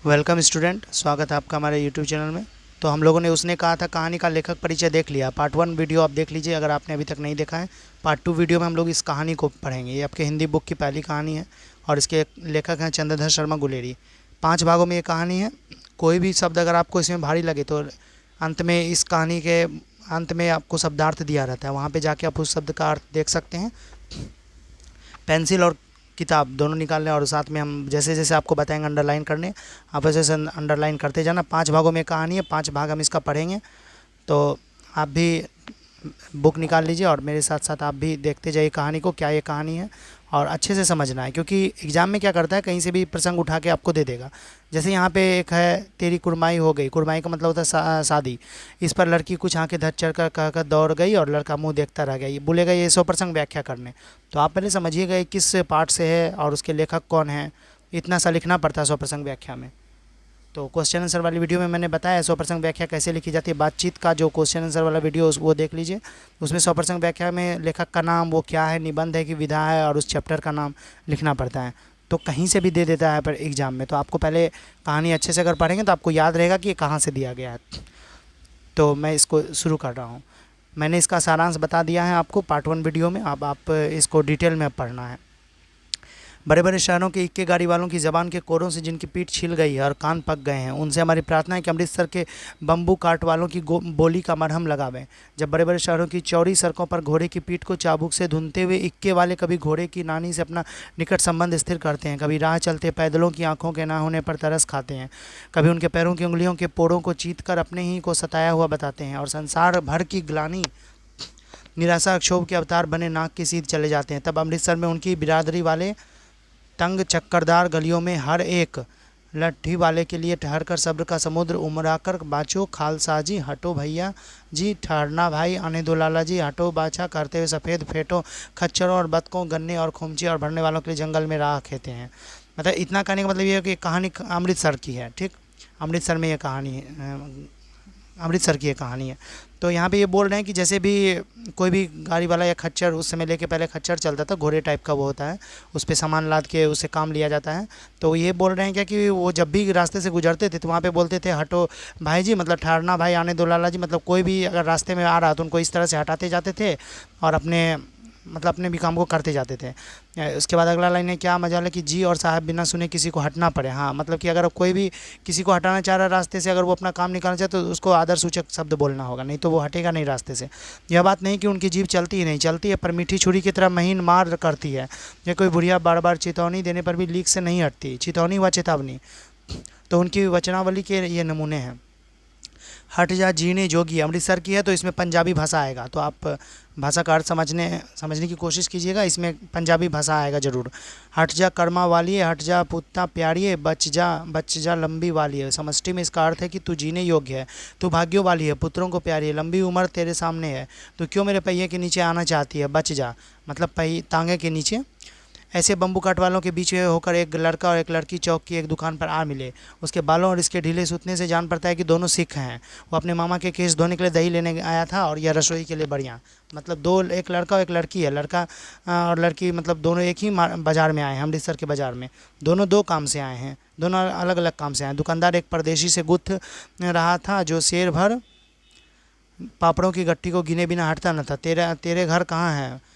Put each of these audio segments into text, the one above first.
Welcome student, स्वागत है आपका हमारे यूट्यूब चैनल में। तो हम लोगों ने उसने कहा था कहानी का लेखक परिचय देख लिया। पार्ट 1 वीडियो आप देख लीजिए अगर आपने अभी तक नहीं देखा है। पार्ट 2 वीडियो में हम लोग इस कहानी को पढ़ेंगे। ये आपके हिंदी बुक की पहली कहानी है और इसके लेखक हैं चंद्रधर शर्मा गुलेरी। 5 भागों में ये कहानी है। कोई भी शब्द अगर आपको इसमें भारी लगे तो अंत में इस कहानी के अंत में आपको शब्दार्थ दिया रहता है, वहाँ पर जाके आप उस शब्द का अर्थ देख सकते हैं। पेंसिल और किताब दोनों निकाल लें और साथ में हम जैसे जैसे आपको बताएंगे अंडरलाइन करने, आप वैसे वैसे अंडरलाइन करते जाना। 5 भागों में कहानी है, 5 भाग हम इसका पढ़ेंगे। तो आप भी बुक निकाल लीजिए और मेरे साथ साथ आप भी देखते जाइए कहानी को, क्या ये कहानी है और अच्छे से समझना है, क्योंकि एग्ज़ाम में क्या करता है कहीं से भी प्रसंग उठा के आपको दे देगा। जैसे यहाँ पे एक है, तेरी कुरमाई हो गई। कुरमाई का मतलब होता है शादी। इस पर लड़की कुछ आंखें धर चढ़ कर कहकर दौड़ गई और लड़का मुंह देखता रह गया। ये बोलेगा ये 100 प्रसंग व्याख्या करने। तो आप पहले समझिएगा ये किस पार्ट से है और उसके लेखक कौन है। इतना सा लिखना पड़ता है 100 प्रसंग व्याख्या में। तो क्वेश्चन आंसर वाली वीडियो में मैंने बताया 100% व्याख्या कैसे लिखी जाती है। बातचीत का जो क्वेश्चन आंसर वाला वीडियो वो देख लीजिए। उसमें 100% व्याख्या में लेखक का नाम वो क्या है, निबंध है कि विधा है, और उस चैप्टर का नाम लिखना पड़ता है। तो कहीं से भी दे देता है पर एग्ज़ाम में, तो आपको पहले कहानी अच्छे से अगर पढ़ेंगे तो आपको याद रहेगा कि ये कहाँ से दिया गया है। तो मैं इसको शुरू कर रहा हूँ। मैंने इसका सारांश बता दिया है आपको पार्ट 1 वीडियो में। अब आप इसको डिटेल में पढ़ना है। बड़े बड़े शहरों के इक्के गाड़ी वालों की ज़बान के कोरों से जिनकी पीठ छिल गई है और कान पक गए हैं, उनसे हमारी प्रार्थना है कि अमृतसर के बम्बू काट वालों की बोली का मरहम लगावें। जब बड़े बड़े शहरों की चौड़ी सड़कों पर घोड़े की पीठ को चाबुक से धुनते हुए इक्के वाले कभी घोड़े की नानी से अपना निकट संबंध स्थिर करते हैं, कभी राह चलते पैदलों की आंखों के ना होने पर तरस खाते हैं, कभी उनके पैरों की उंगलियों के पोड़ों को चीत कर अपने ही को सताया हुआ बताते हैं और संसार भर की ग्लानि निराशा क्षोभ के अवतार बने नाक की सीध चले जाते हैं, तब अमृतसर में उनकी बिरादरी वाले तंग चक्करदार गलियों में हर एक लट्ठी वाले के लिए ठहर कर सब्र का समुद्र उमड़ा कर बाचो खालसा जी हटो भैया जी, ठहरना भाई आने दो लाला जी, हटो बाछा करते हुए सफ़ेद फेटो खच्चरों और बतकों, गन्ने और खुमची और भरने वालों के लिए जंगल में राह खेते हैं। मतलब इतना कहने का मतलब ये है कि कहानी अमृतसर की है। ठीक, अमृतसर में ये कहानी है, अमृतसर की ये कहानी है। तो यहाँ पे ये बोल रहे हैं कि जैसे भी कोई भी गाड़ी वाला या खच्चर, उस समय लेके पहले खच्चर चलता था, घोड़े टाइप का वो होता है, उस पर सामान लाद के उससे काम लिया जाता है। तो ये बोल रहे हैं क्या कि वो जब भी रास्ते से गुजरते थे तो वहाँ पे बोलते थे हटो भाई जी, मतलब ठहरना भाई आने दो लाला जी। मतलब कोई भी अगर रास्ते में आ रहा तो उनको इस तरह से हटाते जाते थे और अपने मतलब अपने भी काम को करते जाते थे। उसके बाद अगला लाइन है, क्या मजाल है कि जी और साहब बिना सुने किसी को हटना पड़े। हाँ, मतलब कि अगर कोई भी किसी को हटाना चाह रहा है रास्ते से, अगर वो अपना काम निकालना चाहे तो उसको आदर सूचक शब्द बोलना होगा, नहीं तो वो हटेगा नहीं रास्ते से। यह बात नहीं कि उनकी जीभ चलती ही नहीं, चलती है पर मीठी छुरी की तरह महीन मार करती है। या कोई बुढ़िया बार बार चेतावनी देने पर भी लीक से नहीं हटती, चेतावनी व चेतावनी। तो उनकी वचनावली के ये नमूने हैं। हट जा जीने जोगी अमृतसर की है तो इसमें पंजाबी भाषा आएगा, तो आप भाषा का अर्थ समझने की कोशिश कीजिएगा। इसमें पंजाबी भाषा आएगा ज़रूर। हट जा कर्मा वाली है, हट जा पुत्ता प्यारी है, बच जा लंबी वाली है। समष्टि में इसका अर्थ है कि तू जीने योग्य है, तू भाग्यों वाली है, पुत्रों को प्यारी है, लंबी उम्र तेरे सामने है, तो क्यों मेरे पहिए के नीचे आना चाहती है। बच जा मतलब पहिए तांगे के नीचे। ऐसे बम्बू काट वालों के बीच में होकर एक लड़का और एक लड़की चौक की एक दुकान पर आ मिले। उसके बालों और इसके ढीले सूतने से जान पड़ता है कि दोनों सिख हैं। वो अपने मामा के केस धोने के लिए दही लेने आया था और यह रसोई के लिए बढ़िया। मतलब दो, एक लड़का और एक लड़की है। लड़का और लड़की मतलब दोनों एक ही बाज़ार में आए हैं, अमृतसर के बाज़ार में। दोनों दो काम से आए हैं, दोनों अलग अलग काम से आए हैं। दुकानदार एक परदेशी से गुथ रहा था जो शेर भर पापड़ों की गट्टी को गिने बिना हटता न था। तेरे घर कहाँ है?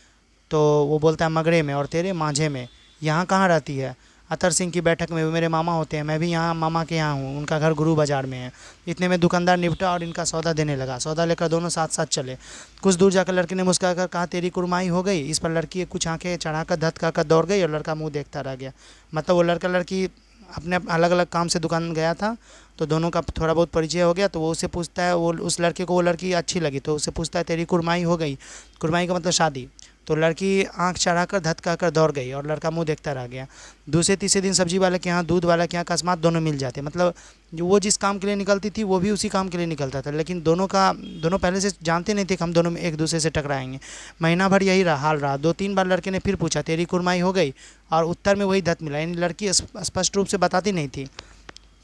तो वो बोलता है मगरे में। और तेरे माझे में। यहाँ कहाँ रहती है? अतर सिंह की बैठक में, वो मेरे मामा होते हैं, मैं भी यहाँ मामा के यहाँ हूँ, उनका घर गुरु बाजार में है। इतने में दुकानदार निपटा और इनका सौदा देने लगा। सौदा लेकर दोनों साथ साथ चले। कुछ दूर जाकर लड़के ने मुस्कुराकर कहा तेरी कुरमाई हो गई। इस पर लड़की कुछ आंखें चढ़ाकर धत कहकर दौड़ गई और लड़का मुँह देखता रह गया। मतलब वो लड़का लड़की अपने अलग अलग काम से दुकान गया था, तो दोनों का थोड़ा बहुत परिचय हो गया। तो वो उससे पूछता है, वो उस लड़के को वो लड़की अच्छी लगी तो उससे पूछता है तेरी कुरमाई हो गई। कुरमाई का मतलब शादी। तो लड़की आंख चढ़ाकर धत कहकर दौड़ गई और लड़का मुंह देखता रह गया। दूसरे तीसरे दिन सब्जी वाले के यहाँ, दूध वाले के यहाँ अकस्मात दोनों मिल जाते। मतलब जो वो जिस काम के लिए निकलती थी वो भी उसी काम के लिए निकलता था, लेकिन दोनों पहले से जानते नहीं थे कि हम दोनों एक दूसरे से टकराएंगे। महीना भर यही हाल रहा। 2-3 बार लड़के ने फिर पूछा तेरी कुरमाई हो गई, और उत्तर में वही धत मिला, यानी लड़की स्पष्ट रूप से बताती नहीं थी।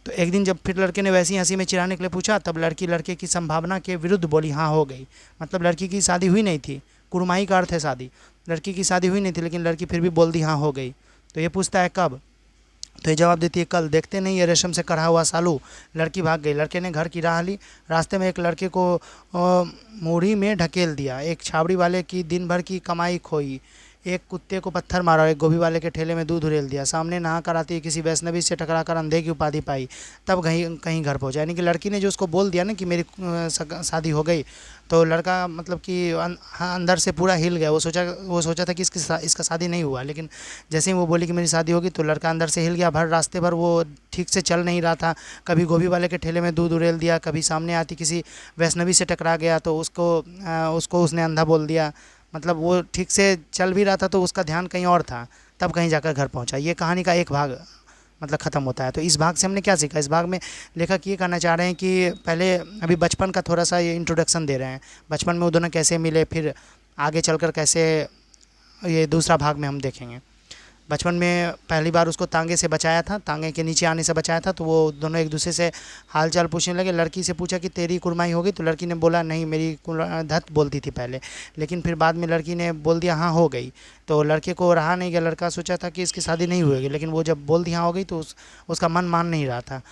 तो एक दिन जब फिर लड़के ने वैसी हंसी में चिढ़ाने के लिए पूछा, तब लड़की लड़के की संभावना के विरुद्ध बोली हाँ हो गई। मतलब लड़की की शादी हुई नहीं थी, कुरमाई का अर्थ है शादी। लड़की की शादी हुई नहीं थी लेकिन लड़की फिर भी बोल दी हाँ हो गई। तो ये पूछता है कब? तो ये जवाब देती है कल। देखते नहीं ये रेशम से कढ़ा हुआ सालू, लड़की भाग गई। लड़के ने घर की राह ली, रास्ते में एक लड़के को मूढ़ी में ढकेल दिया। एक छाबड़ी वाले की दिन भर की कमाई खोई, एक कुत्ते को पत्थर मारा और एक गोभी वाले के ठेले में दूध उड़ेल दिया। सामने नहा कर आती किसी वैष्णवी से टकराकर अंधे की उपाधि पाई, तब कहीं कहीं घर पहुंचा। यानी कि लड़की ने जो उसको बोल दिया ना कि मेरी शादी हो गई, तो लड़का मतलब कि हाँ, अंदर से पूरा हिल गया। वो सोचा था कि इसका शादी नहीं हुआ, लेकिन जैसे ही वो बोली कि मेरी शादी होगी तो लड़का अंदर से हिल गया। भर रास्ते भर वो ठीक से चल नहीं रहा था, कभी गोभी वाले के ठेले में दूध उड़ेल दिया, कभी सामने आती किसी वैष्णवी से टकरा गया तो उसको उसने अंधा बोल दिया। मतलब वो ठीक से चल भी रहा था तो उसका ध्यान कहीं और था, तब कहीं जाकर घर पहुंचा। ये कहानी का एक भाग मतलब ख़त्म होता है। तो इस भाग से हमने क्या सीखा? इस भाग में लेखक ये कहना चाह रहे हैं कि पहले अभी बचपन का थोड़ा सा ये इंट्रोडक्शन दे रहे हैं, बचपन में वो दोनों कैसे मिले, फिर आगे चलकर कैसे, ये दूसरा भाग में हम देखेंगे। बचपन में पहली बार उसको तांगे से बचाया था, तांगे के नीचे आने से बचाया था, तो वो दोनों एक दूसरे से हाल चाल पूछने लगे। लड़की से पूछा कि तेरी कुर्माई होगी, तो लड़की ने बोला नहीं, मेरी धत बोलती थी पहले, लेकिन फिर बाद में लड़की ने बोल दिया हाँ हो गई। तो लड़के को रहा नहीं गया, लड़का सोचा था कि इसकी शादी नहीं होगी, लेकिन वो जब बोल दिया हाँ हो गई तो उसका मन मान नहीं रहा था।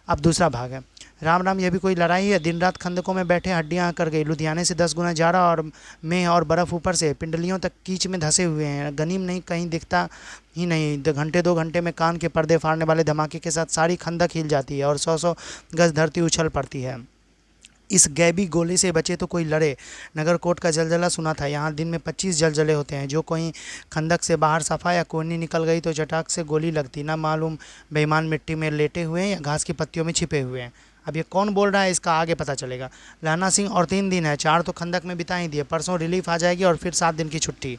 अब दूसरा भाग है। राम राम, यह भी कोई लड़ाई है? दिन रात खंदकों में बैठे हड्डियाँ कर गई, लुधियाने से 10 गुना जाड़ा और मेह और बर्फ़ ऊपर से पिंडलियों तक कीच में धंसे हुए हैं। गनीम नहीं, कहीं दिखता ही नहीं। घंटे 2 घंटे में कान के पर्दे फाड़ने वाले धमाके के साथ सारी खंदक हिल जाती है और 100-100 गज धरती उछल पड़ती है। इस गैबी गोले से बचे तो कोई लड़े। नगरकोट का जलजला सुना था, यहाँ दिन में 25 जलजले होते हैं। जो कोई खंदक से बाहर सफा या कोहनी निकल गई तो चटाक से गोली लगती। ना मालूम बेईमान मिट्टी में लेटे हुए हैं या घास की पत्तियों में छिपे हुए हैं। अब ये कौन बोल रहा है इसका आगे पता चलेगा। लहना सिंह और 3 दिन है, 4 तो खंदक में बिता ही दिए, परसों रिलीफ आ जाएगी और फिर 7 दिन की छुट्टी।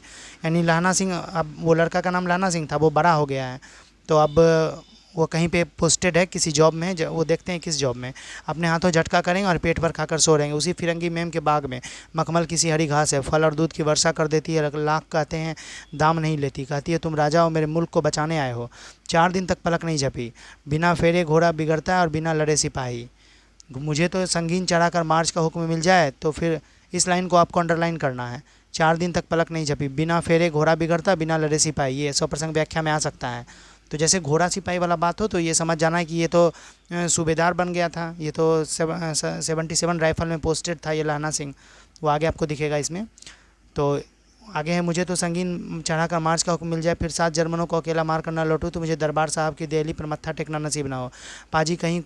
यानी लहना सिंह, अब वो लड़का का नाम लहना सिंह था, वो बड़ा हो गया है, तो अब वो कहीं पे पोस्टेड है किसी जॉब में, वो देखते हैं किस जॉब में। अपने हाथों झटका करेंगे और पेट भर खाकर सो रहेंगे। उसी फिरंगी मेम के बाग में मखमल किसी हरी घास है, फल और दूध की वर्षा कर देती है। लाख कहते हैं दाम नहीं लेती, कहती है तुम राजा हो, मेरे मुल्क को बचाने आए हो। 4 दिन तक पलक नहीं झपी, बिना फेरे घोड़ा बिगड़ता है और बिना लड़े सिपाही। मुझे तो संगीन चढ़ाकर मार्च का हुक्म मिल जाए, तो फिर इस लाइन को आपको अंडरलाइन करना है। 4 दिन तक पलक नहीं झपी, बिना फेरे घोड़ा बिगड़ता, बिना लड़े सिपाही। ये 100% व्याख्या में आ सकता है। तो जैसे घोड़ा सिपाही वाला बात हो तो ये समझ जाना है कि ये तो सूबेदार बन गया था। ये तो 77 राइफल में पोस्टेड था ये लहना सिंह, वो आगे आपको दिखेगा इसमें। तो आगे है, मुझे तो संगीन चढ़ाकर मार्च का हुक्म मिल जाए, फिर 7 जर्मनों को अकेला मार कर न लौटूँ, तो मुझे दरबार साहब की दहली पर मत्था टेकना नसीब ना हो। पाजी कहीं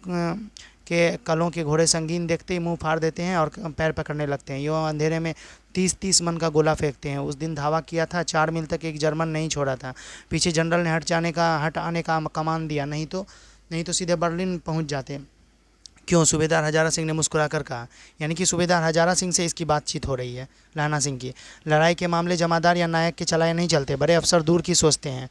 के कलों के घोड़े संगीन देखते ही मुंह फाड़ देते हैं और पैर पकड़ने लगते हैं। यूँ अंधेरे में 30-30 मन का गोला फेंकते हैं। उस दिन धावा किया था, 4 मील तक एक जर्मन नहीं छोड़ा था। पीछे जनरल ने हट आने का कमान दिया, नहीं तो सीधे बर्लिन पहुंच जाते। क्यों? सूबेदार हजारा सिंह ने मुस्कुरा कर कहा। यानी कि सूबेदार हजारा सिंह से इसकी बातचीत हो रही है लहना सिंह की। लड़ाई के मामले जमादार या नायक के चलाए नहीं चलते, बड़े अफसर दूर की सोचते हैं।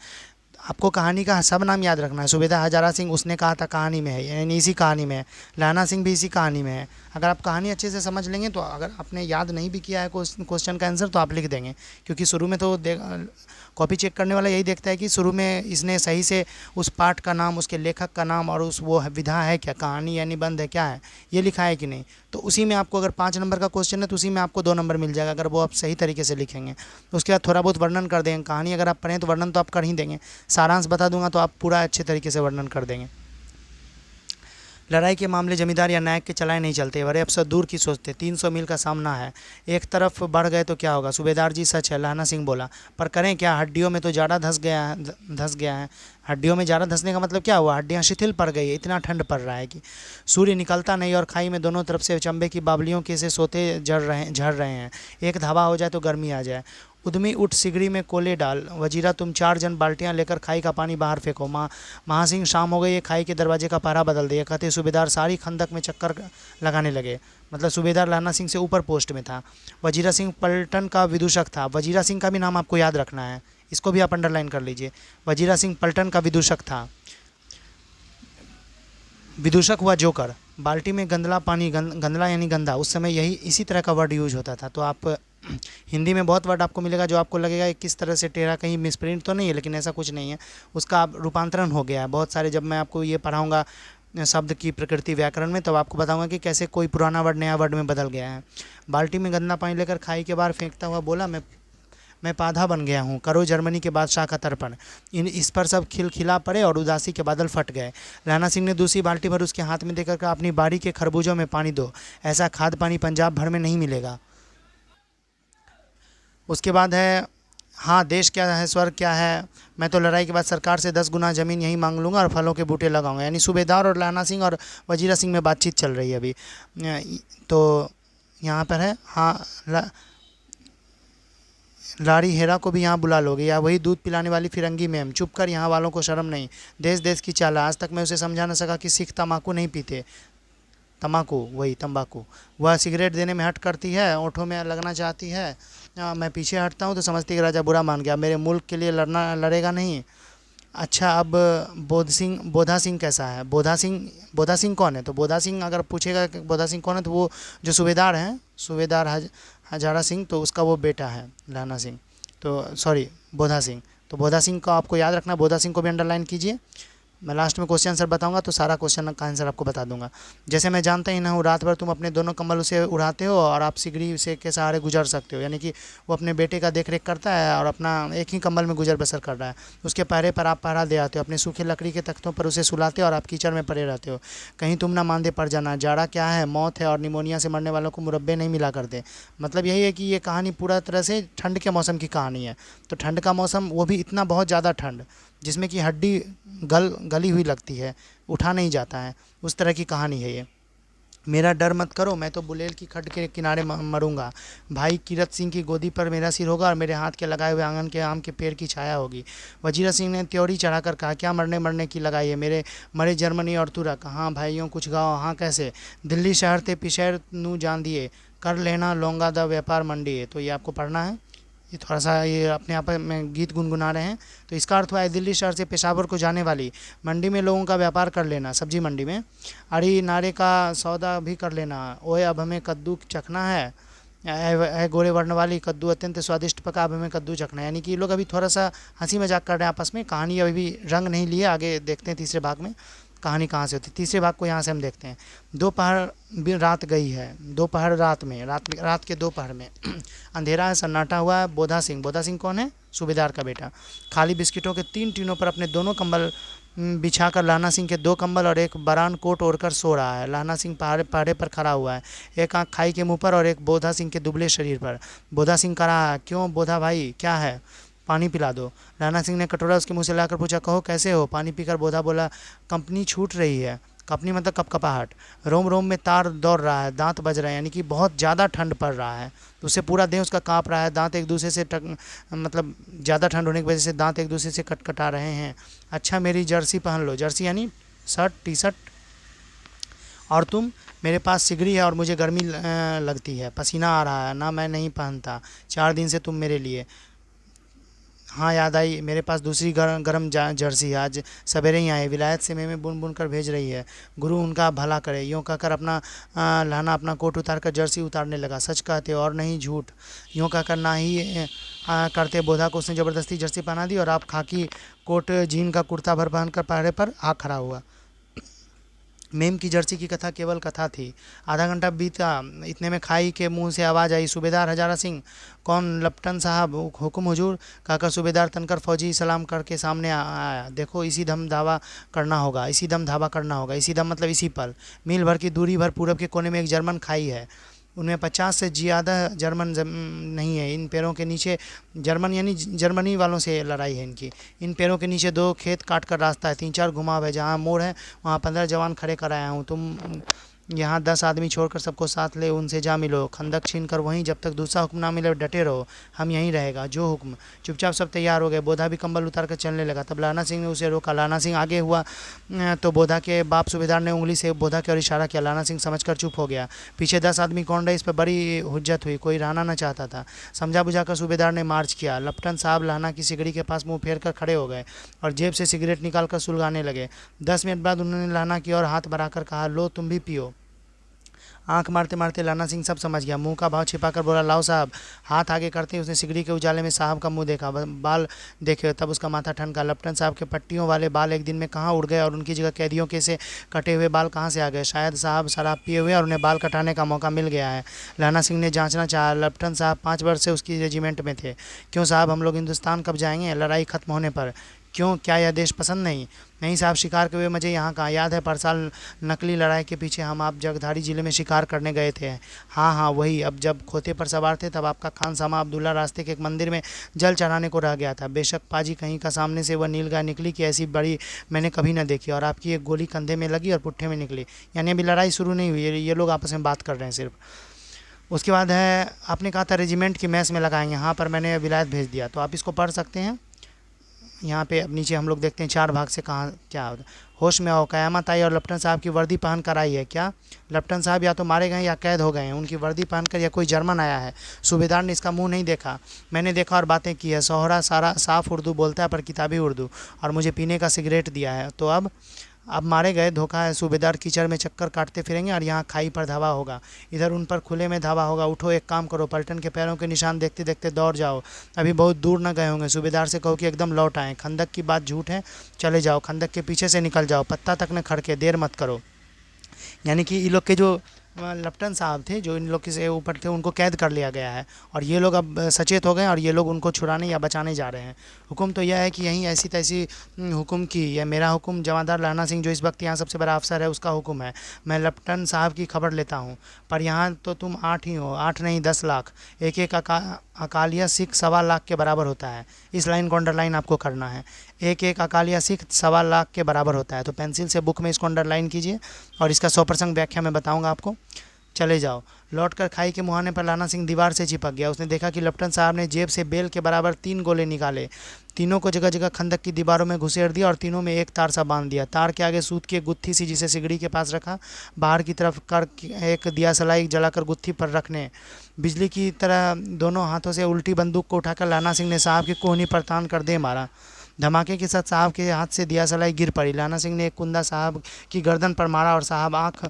आपको कहानी का सब नाम याद रखना है। सूबेदार हजारा सिंह उसने कहा था कहानी में है, यानी इसी कहानी में है। लहना सिंह भी इसी कहानी में है। अगर आप कहानी अच्छे से समझ लेंगे तो, अगर आपने याद नहीं भी किया है क्वेश्चन का आंसर, तो आप लिख देंगे, क्योंकि शुरू में तो कॉपी चेक करने वाला यही देखता है कि शुरू में इसने सही से उस पाठ का नाम, उसके लेखक का नाम और उस वो विधा है क्या, कहानी या निबंध है क्या है, ये लिखा है कि नहीं। तो उसी में आपको, अगर 5 नंबर का क्वेश्चन है तो उसी में आपको 2 नंबर मिल जाएगा, अगर वो आप सही तरीके से लिखेंगे। तो उसके बाद थोड़ा बहुत वर्णन कर देंगे। कहानी अगर आप पढ़ें तो वर्णन तो आप कर ही देंगे, सारांश बता दूंगा तो आप पूरा अच्छे तरीके से वर्णन कर देंगे। लड़ाई के मामले जमींदार या नायक के चलाए नहीं चलते, बड़े अफसर दूर की सोचते। 300 मील का सामना है, एक तरफ बढ़ गए तो क्या होगा? सूबेदार जी सच है, लहना सिंह बोला, पर करें क्या? हड्डियों में तो जाड़ा धस गया है। हड्डियों में जाड़ा धंसने का मतलब क्या हुआ? हड्डियाँ शिथिल पड़ गई है, इतना ठंड पड़ रहा है कि सूर्य निकलता नहीं और खाई में दोनों तरफ से चंबे की बावलियों के से सोते झड़ रहे हैं। एक धावा हो जाए तो गर्मी आ जाए। उद्यमी उठ सिगड़ी में कोले डाल, वजीरा तुम 4 जन बाल्टियां लेकर खाई का पानी बाहर फेंको। महासिंह शाम हो गई, ये खाई के दरवाजे का पहरा बदल दिया। कहते सूबेदार सारी खंदक में चक्कर लगाने लगे। मतलब सूबेदार लहना सिंह से ऊपर पोस्ट में था। वजीरा सिंह पलटन का विदूषक था। वजीरा सिंह का भी नाम आपको याद रखना है, इसको भी आप अंडरलाइन कर लीजिए। वजीरा सिंह पलटन का विदूषक था। विदूषक हुआ जोकर। बाल्टी में गंदला पानी, गंदला यानी गंदा, उस समय यही इसी तरह का वर्ड यूज होता था। तो आप हिंदी में बहुत वर्ड आपको मिलेगा जो आपको लगेगा किस तरह से टेढ़ा, कहीं मिसप्रिंट तो नहीं है, लेकिन ऐसा कुछ नहीं है, उसका रूपांतरण हो गया है बहुत सारे। जब मैं आपको ये पढ़ाऊँगा शब्द की प्रकृति व्याकरण में, तब आपको बताऊंगा कि कैसे कोई पुराना वर्ड नया वर्ड में बदल गया है। बाल्टी में गंदा पानी लेकर खाई के बाहर फेंकता हुआ बोला, मैं पाधा बन गया हूँ, करो जर्मनी के बादशाह का तर्पण। इस पर सब खिलखिला पड़े और उदासी के बादल फट गए। लहना सिंह ने दूसरी बाल्टी भर उसके हाथ में देकर कहा, अपनी बाड़ी के खरबूजों में पानी दो, ऐसा खाद पानी पंजाब भर में नहीं मिलेगा। उसके बाद है, हाँ देश क्या है, स्वर्ग क्या है, मैं तो लड़ाई के बाद सरकार से 10 गुना ज़मीन यहीं मांग लूँगा और फलों के बूटे लगाऊंगा। यानी सूबेदार और लहना सिंह और वजीरा सिंह में बातचीत चल रही है अभी। तो यहाँ पर है, हाँ लाड़ी हेरा को भी यहाँ बुला लोगे, या वही दूध पिलाने वाली फिरंगी मैम, चुप कर, यहाँ वालों को शर्म नहीं, देश देश की चाल। आज तक मैं उसे समझा न सका कि सिख तम्बाकू नहीं पीते, तम्बाकू वही तंबाकू। वह सिगरेट देने में हट करती है, ओठों में लगना चाहती है, मैं पीछे हटता हूँ तो समझती है कि राजा बुरा मान गया, मेरे मुल्क के लिए लड़ेगा नहीं। अच्छा, अब बोधा सिंह कैसा है? बोधा सिंह कौन है? तो बोधा सिंह अगर पूछेगा कि बोधा सिंह कौन है, तो वो जो सूबेदार हैं, सूबेदार हजारा सिंह, तो उसका वो बेटा है लहना सिंह, तो सॉरी बोधा सिंह। तो बोधा सिंह को आपको याद रखना, बोधा सिंह को भी अंडरलाइन कीजिए। मैं लास्ट में क्वेश्चन आंसर बताऊंगा तो सारा क्वेश्चन का आंसर आपको बता दूंगा। जैसे मैं जानता ही ना हूँ, रात भर तुम अपने दोनों कंबल उसे उड़ाते हो और आप सिगड़ी से के सहारे गुजर सकते हो। यानी कि वो अपने बेटे का देख रेख करता है और अपना एक ही कंबल में गुजर बसर कर रहा है। उसके पहरे पर आप पहरा दे आते हो, अपने सूखे लकड़ी के तख्तों पर उसे सुलाते हो और आप कीचड़ में पड़े रहते हो। कहीं तुम ना मांदे पड़ जाना, जाड़ा क्या है, मौत है, और निमोनिया से मरने वालों को मुरब्बे नहीं मिला करते। मतलब यही है कि ये कहानी पूरा तरह से ठंड के मौसम की कहानी है। तो ठंड का मौसम, वो भी इतना बहुत ज़्यादा ठंड जिसमें कि हड्डी गली हुई लगती है, उठा नहीं जाता है, उस तरह की कहानी है ये। मेरा डर मत करो, मैं तो बुलेल की खड्ड के किनारे मरूंगा, भाई कीरत सिंह की गोदी पर मेरा सिर होगा और मेरे हाथ के लगाए हुए आंगन के आम के पेड़ की छाया होगी। वजीरा सिंह ने त्योरी चढ़ाकर कहा, क्या मरने मरने की लगाई है, मेरे मरे जर्मनी और तुरक। हाँ भाइयों कुछ गाओ, हाँ कैसे, दिल्ली शहर थे पिशैर नू जान दिए, कर लेना लोंगा द व्यापार मंडी है। तो ये आपको पढ़ना है, ये थोड़ा सा ये अपने आप में गीत गुनगुना रहे हैं। तो इसका अर्थ हुआ है, दिल्ली शहर से पेशावर को जाने वाली मंडी में लोगों का व्यापार कर लेना, सब्जी मंडी में अड़ी नारे का सौदा भी कर लेना। ओए अब हमें कद्दू चखना है, ऐ गोरे वर्ण वाली कद्दू अत्यंत स्वादिष्ट पका, अब हमें कद्दू चखना है। यानी कि ये लोग अभी थोड़ा सा हंसी मजाक कर रहे हैं आपस में। कहानी अभी भी रंग नहीं लिया, आगे देखते हैं तीसरे भाग में कहानी कहाँ से होती है। तीसरे भाग को यहाँ से हम देखते हैं। दोपहर भी रात गई है, दोपहर रात में, रात के दोपहर में अंधेरा है, सन्नाटा हुआ है। बोधा सिंह कौन है? सूबेदार का बेटा। खाली बिस्किटों के 3 टीनों पर अपने दोनों कंबल बिछाकर लहना सिंह के 2 कंबल और एक बरान कोट ओढ़कर सो रहा है। लहना सिंह पहाड़े पर खड़ा हुआ है, एक आंख खाई के मुंह पर और एक बोधा सिंह के दुबले शरीर पर। बोधा सिंह कह रहा है, क्यों बोधा भाई क्या है, पानी पिला दो। लहना सिंह ने कटोरा उसके मुंह से लाकर पूछा, कहो कैसे हो। पानी पीकर बोधा बोला, कंपनी छूट रही है। कंपनी मतलब कपकपाहट, रोम रोम में तार दौड़ रहा है, दांत बज रहे हैं, यानी कि बहुत ज़्यादा ठंड पड़ रहा है। तो उससे पूरा देह उसका काँप रहा है, दांत एक दूसरे से मतलब ज़्यादा ठंड होने की वजह से दांत एक दूसरे से कटकटा रहे हैं। अच्छा मेरी जर्सी पहन लो, जर्सी यानी शर्ट टी शर्ट, और तुम, मेरे पास सिगड़ी है और मुझे गर्मी लगती है, पसीना आ रहा है ना, मैं नहीं पहनता, 4 दिन से तुम मेरे लिए। हाँ याद आई, मेरे पास दूसरी गरम जर्सी है, आज सवेरे ही आए, विलायत से मेमें बुन बुन कर भेज रही है, गुरु उनका भला करे। यूँ कहकर लहना अपना कोट उतार कर जर्सी उतारने लगा। सच कहते हो और नहीं झूठ, यूँ कहकर ना ही करते बोधा को उसने ज़बरदस्ती जर्सी पहना दी और आप खाकी कोट जीन का कुर्ता भर पहन कर पहरे पर आ खड़ा हुआ। मेम की जर्सी की कथा केवल कथा थी। आधा घंटा बीता, इतने में खाई के मुंह से आवाज़ आई, सूबेदार हजारा सिंह। कौन? लपटन साहब, हुक्म हुजूर, कहकर सूबेदार तनकर फौजी सलाम करके सामने आया। देखो इसी दम धावा करना होगा, इसी दम धावा करना होगा, इसी दम मतलब इसी पल। मील भर की दूरी भर पूरब के कोने में एक जर्मन खाई है, उनमें 50 से ज़्यादा जर्मन नहीं है। इन पैरों के नीचे, जर्मन यानी जर्मनी वालों से लड़ाई है इनकी। इन पैरों के नीचे 2 खेत काट कर रास्ता है, 3-4 घुमाव है, जहाँ मोड़ है वहाँ 15 जवान खड़े कराया हूँ। तुम यहाँ 10 आदमी छोड़कर सबको साथ ले उनसे जा मिलो, खंदक छीन कर वहीं, जब तक दूसरा हुक्म ना मिले डटे रहो, हम यहीं रहेगा जो हुक्म। चुपचाप सब तैयार हो गए। बोधा भी कंबल उतार कर चलने लगा। तब लाना सिंह ने उसे रोका। लाना सिंह आगे हुआ तो बोधा के बाप सूबेदार ने उंगली से बोधा की ओर इशारा किया। लाना सिंह समझकर चुप हो गया। पीछे 10 आदमी कौन रहे, इस पर बड़ी हुज्जत हुई, कोई रहना न चाहता था। समझा बुझाकर सूबेदार ने मार्च किया। लपटन साहब लहना की सिगड़ी के पास मुँह फेर कर खड़े हो गए और जेब से सिगरेट निकाल कर सुलगाने लगे। 10 मिनट बाद उन्होंने लहना की ओर हाथ बढ़ाकर कहा, लो तुम भी पियो। आंख मारते मारते लाना सिंह सब समझ गया, मुंह का भाव छिपाकर बोला, लाओ साहब। हाथ आगे करते ही उसने सिगड़ी के उजाले में साहब का मुंह देखा, बाल देखे, तब उसका माथा ठनका। लेफ्टिनेंट साहब के पट्टियों वाले बाल एक दिन में कहाँ उड़ गए और उनकी जगह कैदियों के से कटे हुए बाल कहाँ से आ गए? शायद साहब शराब पिए हुए और उन्हें बाल कटाने का मौका मिल गया है। लाना सिंह ने जांचना चाहा। लेफ्टिनेंट साहब 5 वर्ष से उसकी रेजिमेंट में थे। क्यों साहब, हम लोग हिंदुस्तान कब जाएंगे लड़ाई खत्म होने पर? क्यों, क्या यह देश पसंद नहीं? नहीं साहब, शिकार के हुए मज़े यहाँ कहाँ। याद है परसाल नकली लड़ाई के पीछे हम आप जगधारी जिले में शिकार करने गए थे? हाँ हाँ वही। अब जब खोते पर सवार थे तब आपका खान सामा अब्दुल्ला रास्ते के एक मंदिर में जल चढ़ाने को रह गया था। बेशक पाजी कहीं का सामने से वह नीलगाय निकली कि ऐसी बड़ी मैंने कभी न देखी, और आपकी एक गोली कंधे में लगी और पुट्ठे में निकली। यानी अभी लड़ाई शुरू नहीं हुई, ये लोग आपस में बात कर रहे हैं सिर्फ। उसके बाद है, आपने कहा था रेजिमेंट की मैस में लगाएंगे, हाँ पर मैंने विलायत भेज दिया, तो आप इसको पढ़ सकते हैं। यहाँ पे अब नीचे हम लोग देखते हैं 4 भाग से कहाँ क्या होता है। होश में आओ, क़यामत आई और लेफ्टिनेंट साहब की वर्दी पहन कर आई है। क्या लेफ्टिनेंट साहब या तो मारे गए या कैद हो गए हैं? उनकी वर्दी पहनकर या कोई जर्मन आया है? सूबेदार ने इसका मुंह नहीं देखा, मैंने देखा और बातें की है। सोहरा सारा साफ़ उर्दू बोलता है पर किताबी उर्दू, और मुझे पीने का सिगरेट दिया है। तो अब मारे गए, धोखा है। सूबेदार कीचड़ में चक्कर काटते फिरेंगे और यहाँ खाई पर धावा होगा, इधर उन पर खुले में धावा होगा। उठो, एक काम करो, पलटन के पैरों के निशान देखते देखते दौड़ जाओ, अभी बहुत दूर न गए होंगे। सूबेदार से कहो कि एकदम लौट आएँ। खंदक की बात झूठ है, चले जाओ, खंदक के पीछे से निकल जाओ, पत्ता तक न खड़के, देर मत करो। यानी कि ये लोग के जो लेफ्टिनेंट साहब थे, जो इन लोग के से ऊपर थे, उनको कैद कर लिया गया है, और ये लोग अब सचेत हो गए और ये लोग उनको छुड़ाने या बचाने जा रहे हैं। हुक्म तो यह है कि यहीं ऐसी तैसी हुक्म की, यह मेरा हुक्म, जमादार लाना सिंह जो इस वक्त यहाँ सबसे बड़ा अफसर है उसका हुक्म है। मैं लेफ्टिनेंट साहब की खबर लेता हूँ, पर यहाँ तो तुम 8 ही हो, 8 नहीं 10 लाख। एक एक अकालिया सिख 1.25 लाख के बराबर होता है। इस लाइन को अंडरलाइन आपको करना है। एक एक अकालिया सिख 1.25 लाख के बराबर होता है। तो पेंसिल से बुक में इसको अंडरलाइन कीजिए, और इसका 100% व्याख्या मैं बताऊंगा आपको। चले जाओ। लौटकर खाई के मुहाने पर लाना सिंह दीवार से चिपक गया। उसने देखा कि लेफ्टिनेंट साहब ने जेब से बेल के बराबर 3 गोले निकाले, तीनों को जगह जगह खंदक की दीवारों में घुसेड़ दिया और तीनों में एक तार सा बांध दिया। तार के आगे सूत की एक गुत्थी सी जिसे सिगड़ी के पास रखा, बाहर की तरफ कर एक दिया सलाई जलाकर गुत्थी पर रखने, बिजली की तरह दोनों हाथों से उल्टी बंदूक को उठाकर लाना सिंह ने साहब की कोहनी पर तान कर दे मारा। धमाके के साथ साहब के हाथ से दिया सलाई गिर पड़ी। लाना सिंह ने एक कुंदा साहब की गर्दन पर मारा और साहब आँख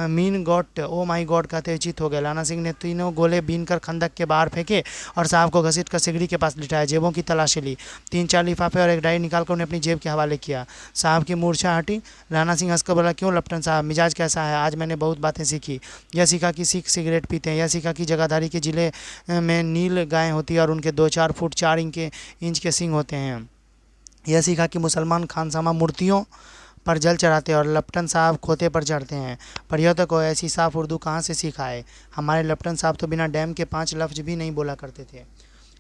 मीन गॉड, ओ माई गॉड कहते हुए चित हो गए। लाना सिंह ने तीनों गोले बीन कर खंदक के बाहर फेंके और साहब को घसीट कर सिगड़ी के पास लिटाया। जेबों की तलाशी ली, 3-4 लिफाफे और एक डायरी निकालकर उन्हें अपनी जेब के हवाले किया। साहब की मूर्छा हटी। लाना सिंह हंसकर बोला, क्यों लेफ्टिनेंट साहब, मिजाज कैसा है? आज मैंने बहुत बातें सीखी। यह सीखा कि सिख सिगरेट पीते हैं, यह सीखा कि जगाधारी के जिले में नील गायें होती है और उनके 2-4 फुट 4 इंच के सींग होते हैं। यह सीखा कि मुसलमान खानसामा मूर्तियों पर जल चढ़ाते हैं और लेफ्टिनेंट साहब खोते पर चढ़ते हैं। पर यह तो को ऐसी साफ उर्दू कहाँ से सीखा है? हमारे लेफ्टिनेंट साहब तो बिना डैम के 5 लफ्ज भी नहीं बोला करते थे।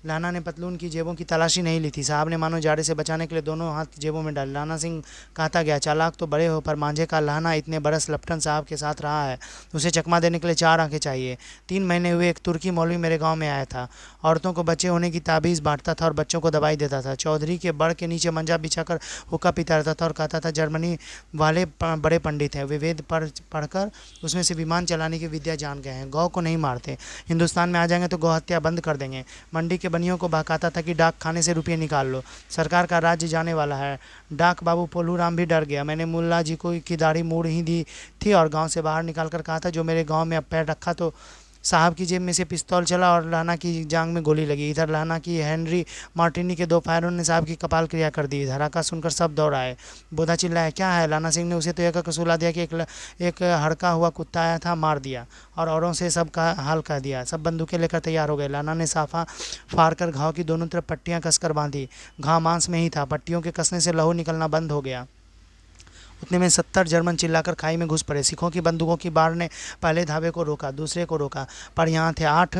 लाना ने पतलून की जेबों की तलाशी नहीं ली थी। साहब ने मानो जाड़े से बचाने के लिए दोनों हाथ जेबों में डाले। लाना सिंह कहता गया, चालाक तो बड़े हो, पर मांझे का लाना इतने बरस लेफ्टिनेंट साहब के साथ रहा है, उसे चकमा देने के लिए 4 आंखें चाहिए। 3 महीने हुए एक तुर्की मौलवी मेरे गांव में आया था, औरतों को बच्चे होने की ताबीज़ बांटता था और बच्चों को दवाई देता था। चौधरी के बड़ के नीचे मंजा बिछाकर हुक्का पीता रहता था और कहता था जर्मनी वाले बड़े पंडित हैं, वे वेद पढ़कर उसमें से विमान चलाने की विद्या जान गए हैं। गौ को नहीं मारते, हिंदुस्तान में आ जाएंगे तो गौ हत्या बंद कर देंगे। मंडी के बनियों को बहकाता था कि डाक खाने से रुपये निकाल लो, सरकार का राज्य जाने वाला है। डाक बाबू पोलू राम भी डर गया। मैंने मुल्ला जी को की दाढ़ी मूड़ ही दी थी और गांव से बाहर निकाल कर कहा था, जो मेरे गांव में अब पैर रखा तो साहब की जेब में से पिस्तौल चला और लाना की जांग में गोली लगी। इधर लाना की हेनरी मार्टिनी के 2 फायरों ने साहब की कपाल क्रिया कर दी। धड़ाका सुनकर सब दौड़ आए। बोधा चिल्लाया, क्या है? लाना सिंह ने उसे तो यह कसूला दिया कि एक हड़का हुआ कुत्ता आया था, मार दिया, और औरों से सब का हाल कह दिया। सब बंदूकें लेकर तैयार हो गए। लाना ने साफा फाड़ कर घाव की दोनों तरफ पट्टियाँ कसकर बांधी। घाव मांस में ही था, पट्टियों के कसने से लहू निकलना बंद हो गया। उतने में 70 जर्मन चिल्लाकर खाई में घुस पड़े। सिखों की बंदूकों की बाढ़ ने पहले धावे को रोका, दूसरे को रोका, पर यहाँ थे 8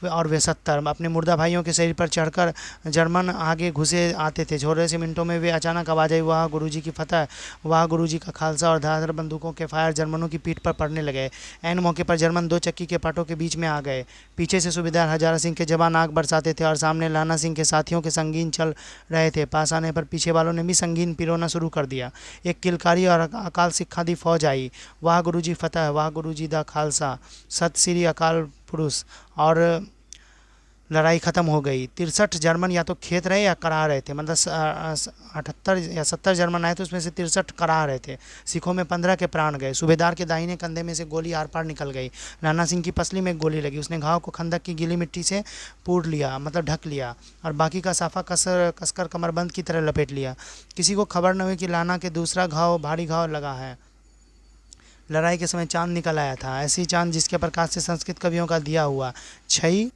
और वे 70। अपने मुर्दा भाइयों के शरीर पर चढ़कर जर्मन आगे घुसे आते थे। छोटे से मिनटों में वे अचानक आवाज़ आई, वाह गुरुजी की फतह, वाह गुरुजी का खालसा, और धारदार बंदूकों के फायर जर्मनों की पीठ पर पड़ने लगे। ऐन मौके पर जर्मन 2 चक्की के पाटों के बीच में आ गए। पीछे से सूबेदार हजारा सिंह के जवान आग बरसाते थे और सामने लाना सिंह के साथियों के संगीन चल रहे थे। पास आने पर पीछे वालों ने भी संगीन पिरोना शुरू कर दिया। एक किलकारी और अकाल सिक्खा दी फौज आई। वाह गुरुजी फतह, वाह गुरुजी दा खालसा, सत श्री अकाल पुरुष। और लड़ाई ख़त्म हो गई। 63 जर्मन या तो खेत रहे या करा रहे थे, मतलब 78 या 70 जर्मन आए थे, उसमें से 63 करा रहे थे। सिखों में 15 के प्राण गए। सूबेदार के दाहिने कंधे में से गोली आर पार निकल गई। नाना सिंह की पसली में एक गोली लगी। उसने घाव को खंदक की गीली मिट्टी से पूर लिया, मतलब ढक लिया, और बाकी का साफा कसकर कमरबंद की तरह लपेट लिया। किसी को खबर न हुई कि लाना के दूसरा घाव भारी घाव लगा है। लड़ाई के समय चांद निकल आया था, ऐसी चांद जिसके प्रकाश से संस्कृत कवियों का दिया हुआ छई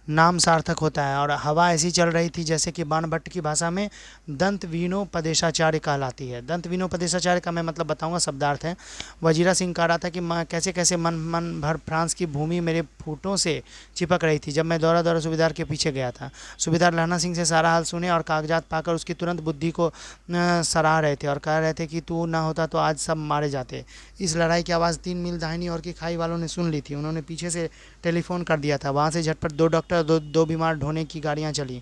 नाम सार्थक होता है। और हवा ऐसी चल रही थी जैसे कि बाणभट्ट की भाषा में दंत विनोपदेशाचार्य कहलाती है। दंत विनोपदेशाचार्य का मैं मतलब बताऊंगा, शब्दार्थ है। वजीरा सिंह कह रहा था कि कैसे कैसे मन मन भर फ्रांस की भूमि मेरे फूटों से चिपक रही थी जब मैं दौरा दौरा सूबेदार के पीछे गया था। सूबेदार लहना सिंह से सारा हाल सुने और कागजात पाकर उसकी तुरंत बुद्धि को सराह रहे थे और कह रहे थे कि तू ना होता तो आज सब मारे जाते। इस लड़ाई की आवाज़ 3 मील दाहिनी ओर की खाई वालों ने सुन ली थी। उन्होंने पीछे से टेलीफोन कर दिया था। वहाँ से झटपट 2 डॉक्टर, दो बीमार ढोने की गाड़ियाँ चली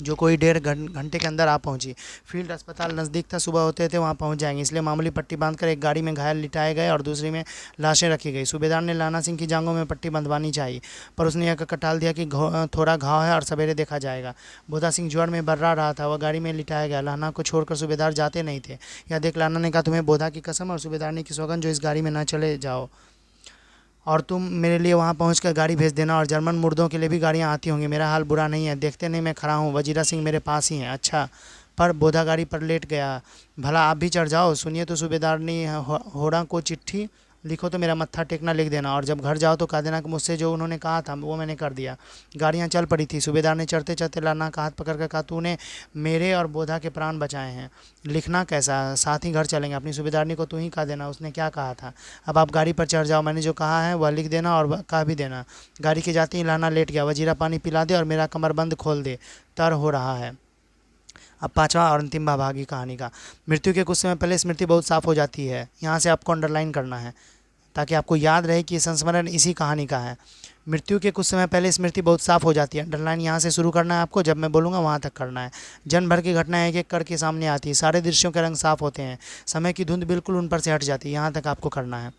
जो कोई 1.5 घंटे के अंदर आ पहुंची। फील्ड अस्पताल नज़दीक था, सुबह होते थे वहां पहुंच जाएंगे, इसलिए मामूली पट्टी बांधकर एक गाड़ी में घायल लिटाए गए और दूसरी में लाशें रखी गई। सूबेदार ने लाना सिंह की जांघों में पट्टी बंधवानी चाहिए, पर उसने यह कहकर टाल दिया कि थोड़ा घाव है और सवेरे देखा जाएगा। बोधा सिंह ज्वर में बर्रा रहा था, वह गाड़ी में लिटाया गया। लाना को छोड़कर सूबेदार जाते नहीं थे। यह देख लाना ने कहा, तुम्हें बोधा की कसम और सूबेदारनी की सौगंध जो इस गाड़ी में न चले जाओ, और तुम मेरे लिए वहाँ पहुँचकर गाड़ी भेज देना। और जर्मन मुर्दों के लिए भी गाड़ियाँ आती होंगी, मेरा हाल बुरा नहीं है, देखते नहीं मैं खड़ा हूँ, वजीरा सिंह मेरे पास ही हैं। अच्छा, पर बोधा गाड़ी पर लेट गया। भला आप भी चढ़ जाओ। सुनिए तो सूबेदारनी, होड़ा को चिट्ठी लिखो तो मेरा मत्था टेकना लिख देना, और जब घर जाओ तो कह देना कि मुझसे जो उन्होंने कहा था वो मैंने कर दिया। गाड़ियाँ चल पड़ी थी। सूबेदार ने चढ़ते चढ़ते लाना का हाथ पकड़ कर कहा, तूने मेरे और बोधा के प्राण बचाए हैं, लिखना कैसा, साथ ही घर चलेंगे। अपनी सूबेदारनी को तू ही कह देना उसने क्या कहा था। अब आप गाड़ी पर चढ़ जाओ, मैंने जो कहा है वह लिख देना और कह भी देना। गाड़ी के जाते ही लाना लेट गया। वजीरा पानी पिला दे और मेरा कमरबंद खोल दे, तर हो रहा है। अब 5वां और अंतिम भाग की कहानी का। मृत्यु के कुछ समय पहले स्मृति बहुत साफ हो जाती है। यहाँ से आपको अंडरलाइन करना है ताकि आपको याद रहे कि संस्मरण इसी कहानी का है। मृत्यु के कुछ समय पहले स्मृति बहुत साफ हो जाती है। अंडरलाइन यहाँ से शुरू करना है आपको, जब मैं बोलूँगा वहाँ तक करना है। जन्म भर की घटनाएं एक एक करके सामने आती है, सारे दृश्यों के रंग साफ होते हैं, समय की धुंध बिल्कुल उन पर से हट जाती है। यहाँ तक आपको करना है।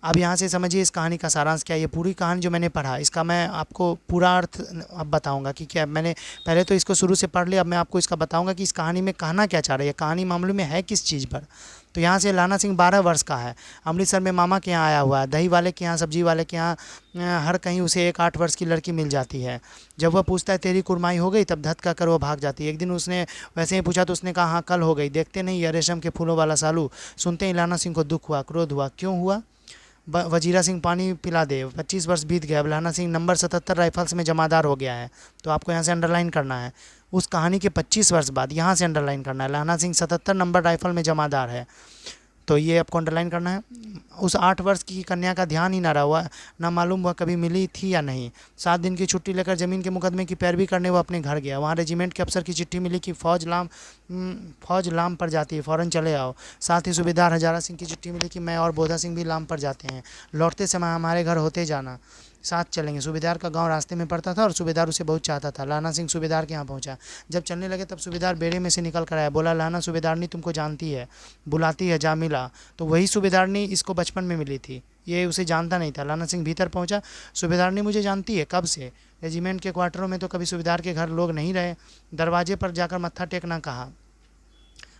अब यहाँ से समझिए इस कहानी का सारांश क्या है। ये पूरी कहानी जो मैंने पढ़ा इसका मैं आपको पूरा अर्थ अब बताऊंगा कि क्या मैंने पहले तो इसको शुरू से पढ़ लिया, अब मैं आपको इसका बताऊंगा कि इस कहानी में कहना क्या चाह रही है, कहानी मामले में है किस चीज़ पर। तो यहाँ से लाना सिंह 12 वर्ष का है, अमृतसर में मामा के यहाँ आया हुआ है, दही वाले के यहाँ, सब्जी वाले के यहाँ, हर कहीं उसे एक 8 वर्ष की लड़की मिल जाती है। जब वह पूछता है तेरी कुर्माई हो गई, तब धत का कर वो भाग जाती है। एक दिन उसने वैसे ही पूछा तो उसने कहा हाँ कल हो गई। देखते नहीं यह रेशम के फूलों वाला सालू। सुनते ही लाना सिंह को दुख हुआ, क्रोध हुआ। क्यों हुआ? वजीरा सिंह पानी पिला दे। 25 वर्ष बीत गया। अब लाना सिंह नंबर 77 राइफल्स में जमादार हो गया है। तो आपको यहाँ से अंडरलाइन करना है, उस कहानी के 25 वर्ष बाद यहाँ से अंडरलाइन करना है, लाना सिंह 77 नंबर राइफल में जमादार है। तो ये आपको अंडरलाइन करना है। उस 8 वर्ष की कन्या का ध्यान ही ना रहा हुआ, ना मालूम वह कभी मिली थी या नहीं। 7 दिन की छुट्टी लेकर ज़मीन के मुकदमे की पैरवी करने वो अपने घर गया। वहाँ रेजिमेंट के अफसर की चिट्ठी मिली कि फौज लाम पर जाती है, फ़ौरन चले आओ। साथ ही सूबेदार हजारा सिंह की चिट्ठी मिली कि मैं और बोधा सिंह भी लाम पर जाते हैं, लौटते समय हमारे घर होते जाना, साथ चलेंगे। सूबेदार का गांव रास्ते में पड़ता था और सूबेदार उसे बहुत चाहता था। लाना सिंह सूबेदार के यहाँ पहुंचा। जब चलने लगे तब सूबेदार बेड़े में से निकल कर आया। बोला, लाना सूबेदारनी तुमको जानती है, बुलाती है, जा मिला। तो वही सूबेदारनी इसको बचपन में मिली थी, ये उसे जानता नहीं था। लाना सिंह भीतर पहुंचा। सूबेदारनी मुझे जानती है, कब से? रेजिमेंट के क्वार्टरों में तो कभी सूबेदार के घर लोग नहीं रहे। दरवाजे पर जाकर मत्था टेकना कहा।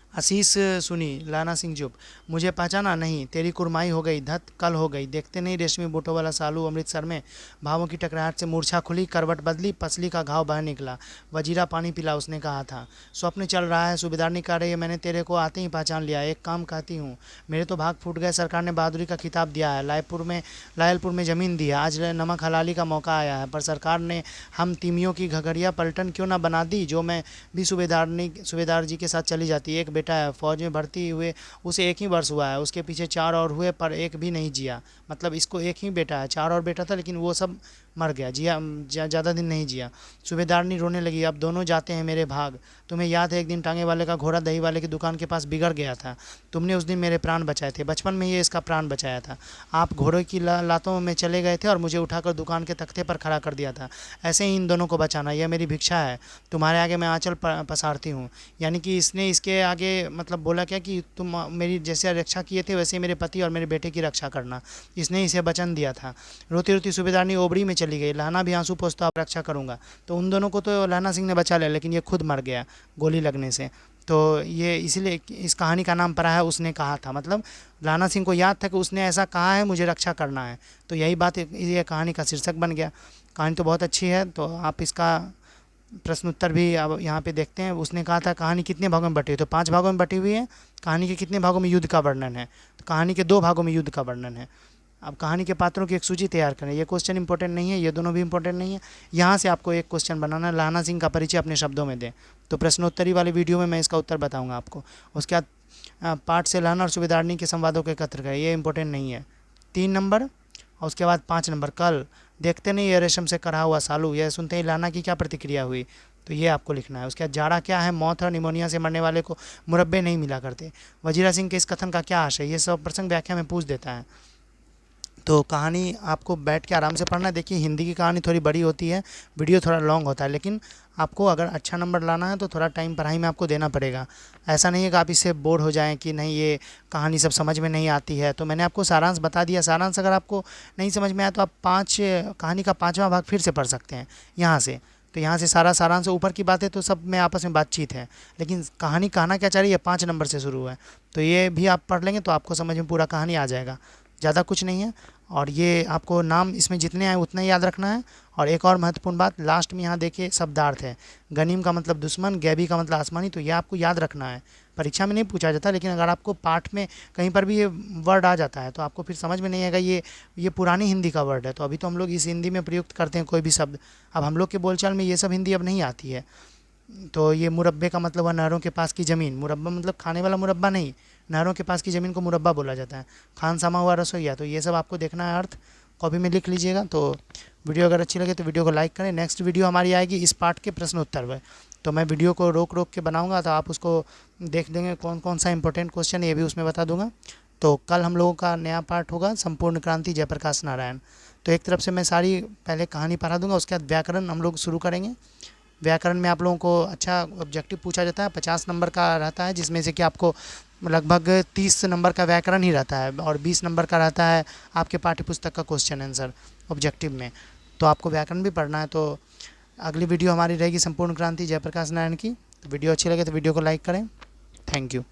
आशीष सुनी। लाना सिंह चुप। मुझे पहचाना नहीं? तेरी कुरमाई हो गई, धत कल हो गई। देखते नहीं रेशमी बूटों वाला सालू अमृतसर में। भावों की टकराहट से मूर्छा खुली, करवट बदली, पसली का घाव बह निकला। वजीरा पानी पिला, उसने कहा था। स्वप्न चल रहा है। सूबेदारनी कह रही है, मैंने तेरे को आते ही पहचान लिया। एक काम कहती हूँ, मेरे तो भाग फूट गए। सरकार ने बहादुरी का खिताब दिया है, लायलपुर में ज़मीन दी है, आज नमक हलाली का मौका आया है, पर सरकार ने हम तीमियों की घगड़िया पलटन क्यों ना बना दी, जो मैं भी सूबेदार जी के साथ चली जाती। एक बेटा है, फौज में भर्ती हुए उसे 1 ही वर्ष हुआ है, उसके पीछे 4 और हुए पर एक भी नहीं जिया। मतलब इसको 1 ही बेटा है, 4 और बेटा था लेकिन वो सब मर गया, ज़्यादा दिन नहीं जिया। सूबेदारनी रोने लगी। अब दोनों जाते हैं मेरे भाग। तुम्हें याद है एक दिन टांगे वाले का घोड़ा दही वाले की दुकान के पास बिगड़ गया था, तुमने उस दिन मेरे प्राण बचाए थे। बचपन में ये इसका प्राण बचाया था। आप घोड़े की लातों में चले गए थे और मुझे उठाकर दुकान के तख्ते पर खड़ा कर दिया था। ऐसे ही इन दोनों को बचाना, यह मेरी भिक्षा है। तुम्हारे आगे मैं आंचल पसारती हूँ। यानी कि इसने इसके आगे आगे मतलब बोला क्या कि तुम मेरी जैसे रक्षा किए थे वैसे ही मेरे पति और मेरे बेटे की रक्षा करना, इसने इसे वचन दिया था। रोती रोती सूबेदारनी ओबड़ी में चली गई, लहना भी आंसू पोंछता आप रक्षा करूँगा। तो उन दोनों को तो लहना सिंह ने बचा लिया, लेकिन ये खुद मर गया गोली लगने से। तो ये इसीलिए इस कहानी का नाम पड़ा है उसने कहा था, मतलब लहना सिंह को याद था कि उसने ऐसा कहा है मुझे रक्षा करना है, तो यही बात ये कहानी का शीर्षक बन गया। कहानी तो बहुत अच्छी है, तो आप इसका प्रश्न उत्तर भी अब यहाँ पे देखते हैं। उसने कहा था कहानी कितने भागों में बटी हुई, तो 5 भागों में बटी हुई है। कहानी के कितने भागों में युद्ध का वर्णन है, तो कहानी के 2 भागों में युद्ध का वर्णन है। अब कहानी के पात्रों की एक सूची तैयार करें। ये क्वेश्चन इंपॉर्टेंट नहीं है, ये दोनों भी इंपॉर्टेंट नहीं है। यहाँ से आपको एक क्वेश्चन बनाना है, लहना सिंह का परिचय अपने शब्दों में दें। तो प्रश्नोत्तरी वाली वीडियो में मैं इसका उत्तर बताऊँगा आपको। उसके बाद पाठ से लहना और सूबेदारनी के संवादों को एकत्र करें, ये इंपॉर्टेंट नहीं है। 3 नंबर और उसके बाद 5 नंबर, कल देखते नहीं ये रेशम से करा हुआ सालू, यह सुनते ही लहना की क्या प्रतिक्रिया हुई, तो ये आपको लिखना है। उसके बाद जाड़ा क्या है, मौत और निमोनिया से मरने वाले को मुरब्बे नहीं मिला करते। वजीरा सिंह के इस कथन का क्या आशय, ये सब प्रसंग व्याख्या में पूछ देता है। तो कहानी आपको बैठ के आराम से पढ़ना है। देखिए हिंदी की कहानी थोड़ी बड़ी होती है, वीडियो थोड़ा लॉन्ग होता है, लेकिन आपको अगर अच्छा नंबर लाना है तो थोड़ा टाइम पढ़ाई में आपको देना पड़ेगा। ऐसा नहीं है कि आप इससे बोर हो जाएं कि नहीं ये कहानी सब समझ में नहीं आती है। तो मैंने आपको सारांश बता दिया। सारांश अगर आपको नहीं समझ में आया तो आप कहानी का 5वां भाग फिर से पढ़ सकते हैं यहाँ से। तो यहाँ से सारा सारांश ऊपर की बातें तो सब में आपस में बातचीत है, लेकिन कहानी कहना क्या चाह रही है 5 नंबर से शुरू है। तो ये भी आप पढ़ लेंगे तो आपको समझ में पूरा कहानी आ जाएगा, ज़्यादा कुछ नहीं है। और ये आपको नाम इसमें जितने आए उतना ही याद रखना है। और एक और महत्वपूर्ण बात, लास्ट में यहाँ देखिए शब्दार्थ है। गनीम का मतलब दुश्मन, गैबी का मतलब आसमानी, तो ये आपको याद रखना है। परीक्षा में नहीं पूछा जाता, लेकिन अगर आपको पाठ में कहीं पर भी ये वर्ड आ जाता है तो आपको फिर समझ में नहीं आएगा ये पुरानी हिंदी का वर्ड है। तो अभी तो हम लोग इस हिंदी में प्रयुक्त करते हैं कोई भी शब्द, अब हम लोग के बोलचाल में ये सब हिंदी अब नहीं आती है। तो ये मुरब्बे का मतलब है नहरों के पास की ज़मीन। मुरब्बा मतलब खाने वाला मुरब्बा नहीं, नहरों के पास की ज़मीन को मुरब्बा बोला जाता है। खान समा हुआ रसोईया, तो ये सब आपको देखना है, अर्थ कॉपी में लिख लीजिएगा। तो वीडियो अगर अच्छी लगे तो वीडियो को लाइक करें। नेक्स्ट वीडियो हमारी आएगी इस पार्ट के प्रश्न उत्तर में, तो मैं वीडियो को रोक रोक के बनाऊंगा, तो आप उसको देख लेंगे कौन कौन सा इंपॉर्टेंट क्वेश्चन है ये भी उसमें बता दूंगा। तो कल हम लोगों का नया पार्ट होगा संपूर्ण क्रांति जयप्रकाश नारायण। तो एक तरफ से मैं सारी पहले कहानी पढ़ा दूंगा, उसके बाद व्याकरण हम लोग शुरू करेंगे। व्याकरण में आप लोगों को अच्छा ऑब्जेक्टिव पूछा जाता है, 50 नंबर का रहता है, जिसमें से कि आपको लगभग 30 नंबर का व्याकरण ही रहता है और 20 नंबर का रहता है आपके पाठ्य पुस्तक का क्वेश्चन आंसर ऑब्जेक्टिव में। तो आपको व्याकरण भी पढ़ना है। तो अगली वीडियो हमारी रहेगी संपूर्ण क्रांति जयप्रकाश नारायण की। तो वीडियो अच्छी लगे तो वीडियो को लाइक करें। Thank you.